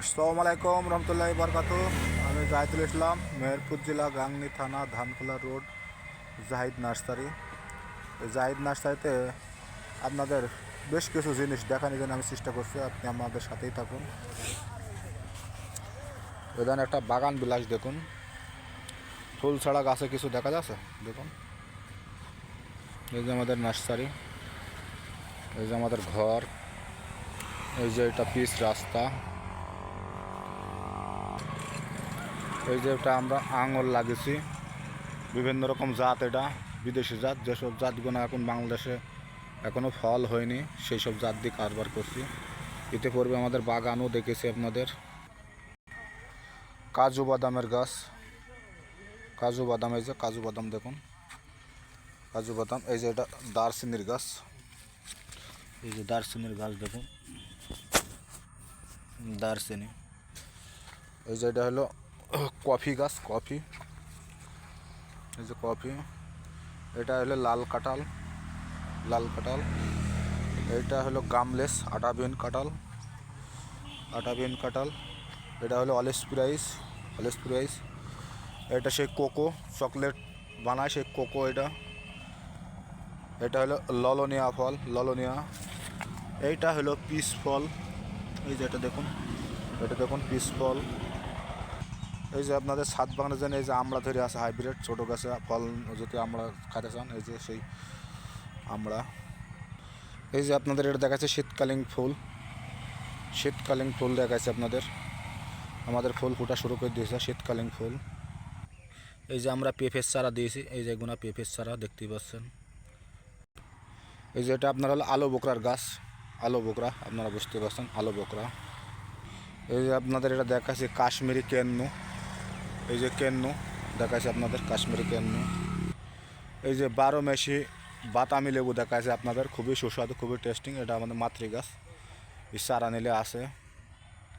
আসসালামু আলাইকুম রহমতুল্লাহি বারকাতু। আমি জাহিদুল ইসলাম, মেহেরপুর জেলা, গাংনী থানা, ধানখোলা রোড, জাহিদ নার্সারি। এই জাহিদ নার্সারিতে আপনাদের বেশ কিছু জিনিস দেখানোর জন্য আমি চেষ্টা করছি, আপনি আমাদের সাথেই থাকুন। এখানে একটা বাগান বিলাস দেখুন, ফুল ছাড়া গাছে কিছু দেখা যাচ্ছে দেখুন। এই যে আমাদের নার্সারি, এই যে আমাদের ঘর, এই যে এটা পিচ রাস্তা, এই যে এটা আমরা আঙুর লাগিয়েছি বিভিন্ন রকম জাত, এটা বিদেশি জাত, যেসব জাতগুলো এখন বাংলাদেশে এখনও ফল হয়নি সেই সব জাত দিয়ে কারবার করছি। এতে পূর্বে আমাদের বাগানও দেখেছি আপনাদের। কাজু বাদামের গাছ, কাজু বাদাম, এই যে কাজু বাদাম দেখুন, কাজু বাদাম। এই যে এটা দারচিনির গাছ, এই যে দারচিনির গাছ দেখুন, দারচিনি। এই যে এটা হলো কফি গাছ, কফি, এই যে কফি। এটা হলো লাল কাঁঠাল, লাল কাঁঠাল। এটা হলো গামলেস, আটাবিহীন কাঁঠাল, আটাবিহীন কাঁঠাল। এটা হলো অলিভ স্প্রাইস, অলিভ স্প্রাইস। এটা সেই কোকো, চকলেট বানায় সেই কোকো। এটা এটা হলো ললনিয়া ফল, ললনিয়া। এইটা হলো পিস ফল, এই যে এটা দেখুন, এটা দেখুন পিস ফল। এই যে আপনাদের ছাদ বাগানের জন্য এই যে আমড়া ধরে আছে হাইব্রিড ছোটো গাছে ফল, যদি আমরা খাইতে চান এই যে সেই আমড়া। এই যে আপনাদের এটা দেখাচ্ছে শীতকালীন ফুল, শীতকালীন ফুল দেখাচ্ছে আপনাদের। আমাদের ফুল ফুটা শুরু করে দিয়েছে, শীতকালীন ফুল। এই যে আমরা পেঁপের চারা দিয়েছি, এই যে এগুলো পেঁপের চারা দেখতেই পাচ্ছেন। এই যে এটা আপনার হলো আলু বোকরার গাছ, আলু বোকরা, আপনারা বুঝতে পারছেন, আলু বোকরা। এই যে আপনাদের এটা দেখাচ্ছে কাশ্মীরি কেন্নু, এই যে কেন্নু দেখাচ্ছে আপনাদের, কাশ্মীরি কেন্নু। এই যে 12 মেশি বাতামি লেবু দেখাচ্ছে আপনাদের, খুবই সুস্বাদু, খুবই টেস্টিং। এটা আমাদের মাতৃ গাছ, এই চারা নিলে আসে।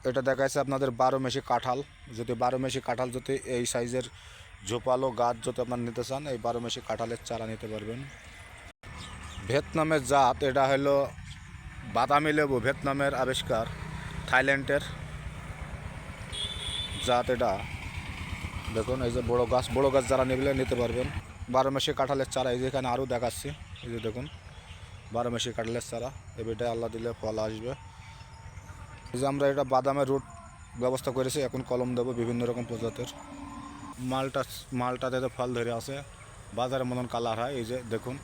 এটা দেখাচ্ছে আপনাদের 12 মেশি কাঁঠাল। যদি 12 মেশি কাঁঠাল যদি এই সাইজের ঝোপালো গাছ যদি আপনার নিতে চান, এই 12 মেশি কাঁঠালের চারা নিতে পারবেন। ভিয়েতনামের জাত, এটা হলো বাদামি লেবু, ভিয়েতনামের আবিষ্কার, থাইল্যান্ডের জাত এটা দেখুন। এই যে বড়ো গাছ, বড়ো গাছ যারা নিলে নিতে পারবেন। 12 মেশি কাঁঠালের চারা, এই যে এখানে আরও দেখাচ্ছি, এই যে দেখুন 12 মেশি কাঁঠালের চারা। এবারে আল্লাহ দিলে ফল আসবে। এই যে আমরা এটা বাদামের রুট ব্যবস্থা করেছি, এখন কলম দেবো বিভিন্ন রকম প্রজাতির। মালটাতে তো ফল ধরে আছে, বাজারের মতন কালার হয়। এই যে দেখুন,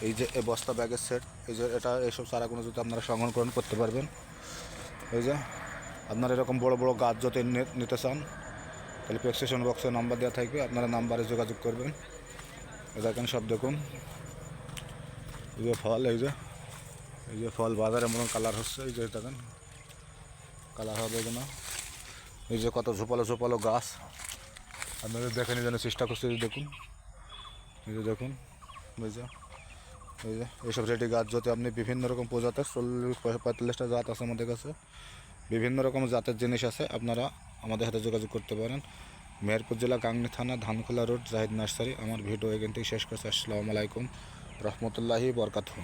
এই যে এই বস্তা ব্যাগের সেট, এই যে এটা, এইসব চারাগুলো যদি আপনারা সংরক্ষণ করতে পারবেন। এই যে আপনারা এরকম বড় বড় গাছ যদি নিতে চান, তাহলে প্রেসক্রিপশন বক্সে নাম্বার দেওয়া থাকবে, আপনারা নাম্বারে যোগাযোগ করবেন। দেখেন সব দেখুন, এই যে ফল, এই যে ফল বাজারের মতন কালার হচ্ছে, এই যে দেখেন কালার হবে এগুলো। এই যে কত ঝোপালো ঝোপালো গাছ, আপনাদের দেখে নিয়ে যেন চেষ্টা করছে। এই যে দেখুন, এই যে দেখুন, এই যে এইসব রেডি গাছ যদি আপনি বিভিন্ন রকম প্রজাতের 40-45টা জাত আছে আমাদের কাছে, বিভিন্ন রকম জাতের জিনিস আছে, আপনারা আমাদের সাথে যোগাযোগ করতে পারেন। মেহেরপুর জেলা, গাংনী থানা, ধানখোলা রোড, জাহিদ নার্সারি। আমার ভিডিও এখান থেকে শেষ করছি। আসসালামু আলাইকুম রহমতুল্লাহি বরকাতুহু।